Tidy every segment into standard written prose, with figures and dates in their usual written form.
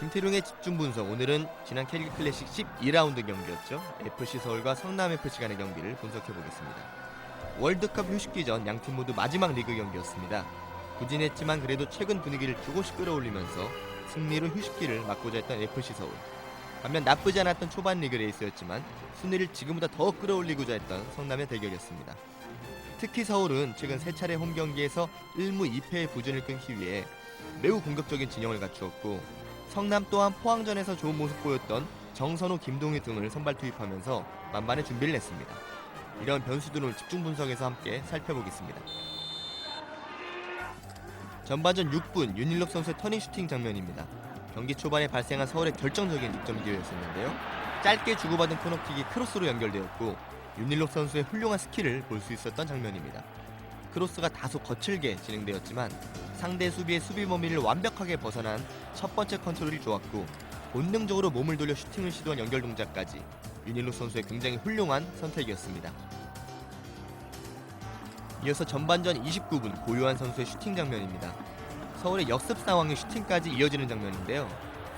김태룡의 집중 분석. 오늘은 지난 K리그 클래식 12라운드 경기였죠. FC 서울과 성남FC 간의 경기를 분석해 보겠습니다. 월드컵 휴식기 전 양팀 모두 마지막 리그 경기였습니다. 부진했지만 그래도 최근 분위기를 조금씩 끌어올리면서 승리로 휴식기를 맞고자 했던 FC 서울. 반면 나쁘지 않았던 초반 리그 레이스였지만 순위를 지금보다 더 끌어올리고자 했던 성남의 대결이었습니다. 특히 서울은 최근 3차례 홈 경기에서 1무 2패의 부진을 끊기 위해 매우 공격적인 진영을 갖추었고, 성남 또한 포항전에서 좋은 모습 보였던 정선우, 김동희 등을 선발 투입하면서 만반의 준비를 냈습니다. 이런 변수들을 집중 분석해서 함께 살펴보겠습니다. 전반전 6분 윤일록 선수의 터닝 슈팅 장면입니다. 경기 초반에 발생한 서울의 결정적인 득점 기회였었는데요. 짧게 주고받은 코너킥이 크로스로 연결되었고 윤일록 선수의 훌륭한 스킬을 볼 수 있었던 장면입니다. 크로스가 다소 거칠게 진행되었지만 상대 수비의 수비 범위를 완벽하게 벗어난 첫 번째 컨트롤이 좋았고, 본능적으로 몸을 돌려 슈팅을 시도한 연결 동작까지 윤일록 선수의 굉장히 훌륭한 선택이었습니다. 이어서 전반전 29분 고요한 선수의 슈팅 장면입니다. 서울의 역습 상황에 슈팅까지 이어지는 장면인데요.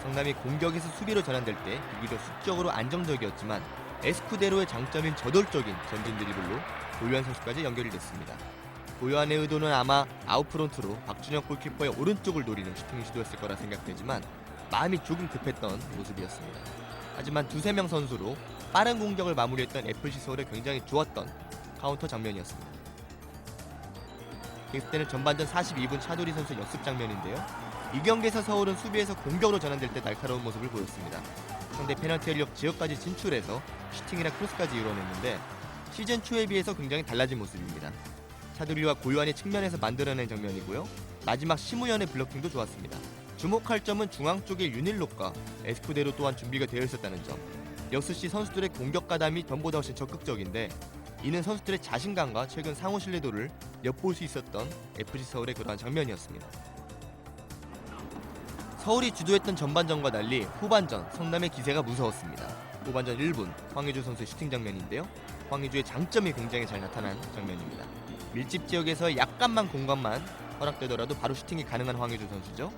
성남이 공격에서 수비로 전환될 때 비교적 수적으로 안정적이었지만 에스쿠데로의 장점인 저돌적인 전진 드리블로 고요한 선수까지 연결이 됐습니다. 고요한의 의도는 아마 아웃프론트로 박준혁 골키퍼의 오른쪽을 노리는 슈팅을 시도했을 거라 생각되지만 마음이 조금 급했던 모습이었습니다. 하지만 두세 명 선수로 빠른 공격을 마무리했던 FC 서울의 굉장히 좋았던 카운터 장면이었습니다. 계속되는 전반전 42분 차두리 선수 역습 장면인데요. 이 경기에서 서울은 수비에서 공격으로 전환될 때 날카로운 모습을 보였습니다. 상대 페널티 엘리업 지역까지 진출해서 슈팅이나 크로스까지 이뤄냈는데 시즌 초에 비해서 굉장히 달라진 모습입니다. 차두리와 고요한의 측면에서 만들어낸 장면이고요. 마지막 심우현의 블로킹도 좋았습니다. 주목할 점은 중앙 쪽의 윤일록과 에스쿠데로 또한 준비가 되어 있었다는 점. 역시 선수들의 공격 가담이 전보다 훨씬 적극적인데, 이는 선수들의 자신감과 최근 상호 신뢰도를 엿볼 수 있었던 FC 서울의 그러한 장면이었습니다. 서울이 주도했던 전반전과 달리 후반전 성남의 기세가 무서웠습니다. 후반전 1분 황의조 선수의 슈팅 장면인데요. 황의조의 장점이 굉장히 잘 나타난 장면입니다. 밀집 지역에서 약간만 공간만 허락되더라도 바로 슈팅이 가능한 황의조 선수죠.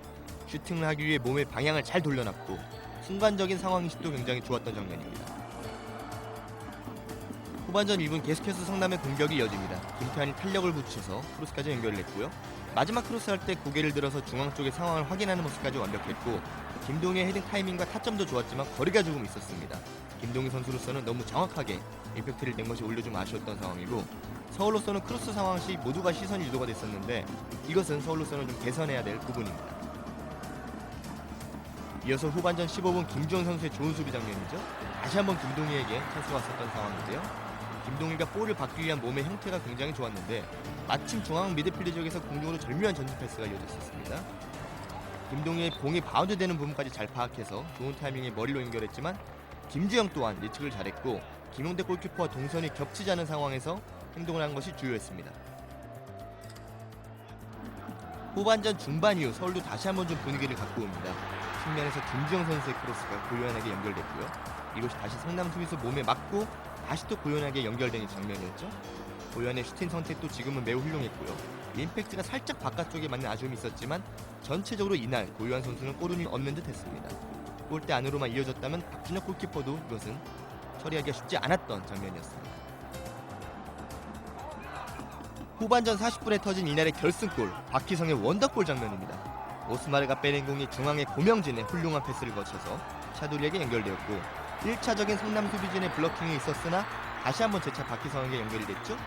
슈팅을 하기 위해 몸의 방향을 잘 돌려놨고 순간적인 상황인식도 굉장히 좋았던 장면입니다. 후반전 1분 계속해서 성남의 공격이 이어집니다. 김태환이 탄력을 붙여서 크로스까지 연결을 했고요. 마지막 크로스할 때 고개를 들어서 중앙 쪽의 상황을 확인하는 모습까지 완벽했고, 김동희의 헤딩 타이밍과 타점도 좋았지만 거리가 조금 있었습니다. 김동희 선수로서는 너무 정확하게 임팩트를 낸 것이 오히려 좀 아쉬웠던 상황이고, 서울로서는 크로스 상황 시 모두가 시선이 유도가 됐었는데 이것은 서울로서는 좀 개선해야 될 부분입니다. 이어서 후반전 15분 김주영 선수의 좋은 수비 장면이죠. 다시 한번 김동희에게 찬스가 왔었던 상황인데요. 김동희가 볼을 받기 위한 몸의 형태가 굉장히 좋았는데 마침 중앙 미드필드 지역에서 공중으로 절묘한 전진 패스가 이어졌었습니다. 김동희의 공이 바운드되는 부분까지 잘 파악해서 좋은 타이밍에 머리로 연결했지만 김주영 또한 예측을 잘했고 김용대 골키퍼와 동선이 겹치지 않은 상황에서 행동을 한 것이 주요했습니다. 후반전 중반 이후 서울도 다시 한번 좀 분위기를 갖고 옵니다. 측면에서 김주영 선수의 크로스가 고요한에게 연결됐고요. 이것이 다시 성남 수비수 몸에 맞고 다시 또 고요한에게 연결되는 장면이었죠. 고요한의 슈팅 선택도 지금은 매우 훌륭했고요. 임팩트가 살짝 바깥쪽에 맞는 아쉬움이 있었지만 전체적으로 이날 고요한 선수는 골운이 없는 듯 했습니다. 골대 안으로만 이어졌다면 박준혁 골키퍼도 이것은 처리하기가 쉽지 않았던 장면이었습니다. 후반전 40분에 터진 이날의 결승골, 박희성의 원더골 장면입니다. 오스마르가 빼낸 공이 중앙의 고명진의 훌륭한 패스를 거쳐서 차두리에게 연결되었고, 1차적인 성남 수비진의 블러킹이 있었으나 다시 한번 재차 박희성에게 연결이 됐죠.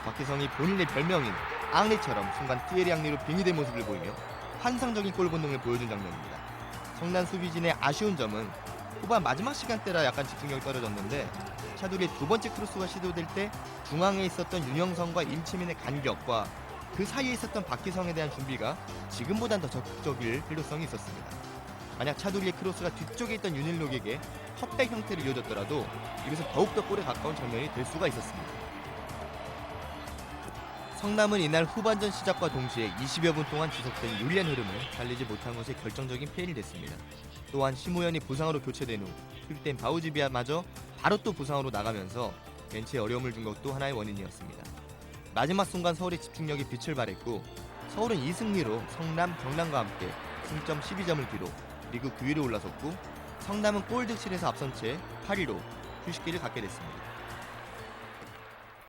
박희성이 본인의 별명인 앙리처럼 순간 띠에리 앙리로 빙의된 모습을 보이며 환상적인 골 본능을 보여준 장면입니다. 성남 수비진의 아쉬운 점은 후반 마지막 시간대라 약간 집중력이 떨어졌는데 차두리의 두 번째 크로스가 시도될 때 중앙에 있었던 윤영성과 임채민의 간격과 그 사이에 있었던 박희성에 대한 준비가 지금보단 더 적극적일 필요성이 있었습니다. 만약 차두리의 크로스가 뒤쪽에 있던 윤일록에게 컵백 형태로 이어졌더라도 이것은 더욱더 골에 가까운 장면이 될 수가 있었습니다. 성남은 이날 후반전 시작과 동시에 20여 분 동안 지속된 유리한 흐름을 살리지 못한 것이 결정적인 페인이 됐습니다. 또한 심우현이 부상으로 교체된 후 투입된 바우지비아마저 바로 또 부상으로 나가면서 벤치에 어려움을 준 것도 하나의 원인이었습니다. 마지막 순간 서울의 집중력이 빛을 발했고, 서울은 이 승리로 성남, 경남과 함께 승점 12점을 기록, 리그 9위로 올라섰고 성남은 골 득실에서 앞선 채 8위로 휴식기를 갖게 됐습니다.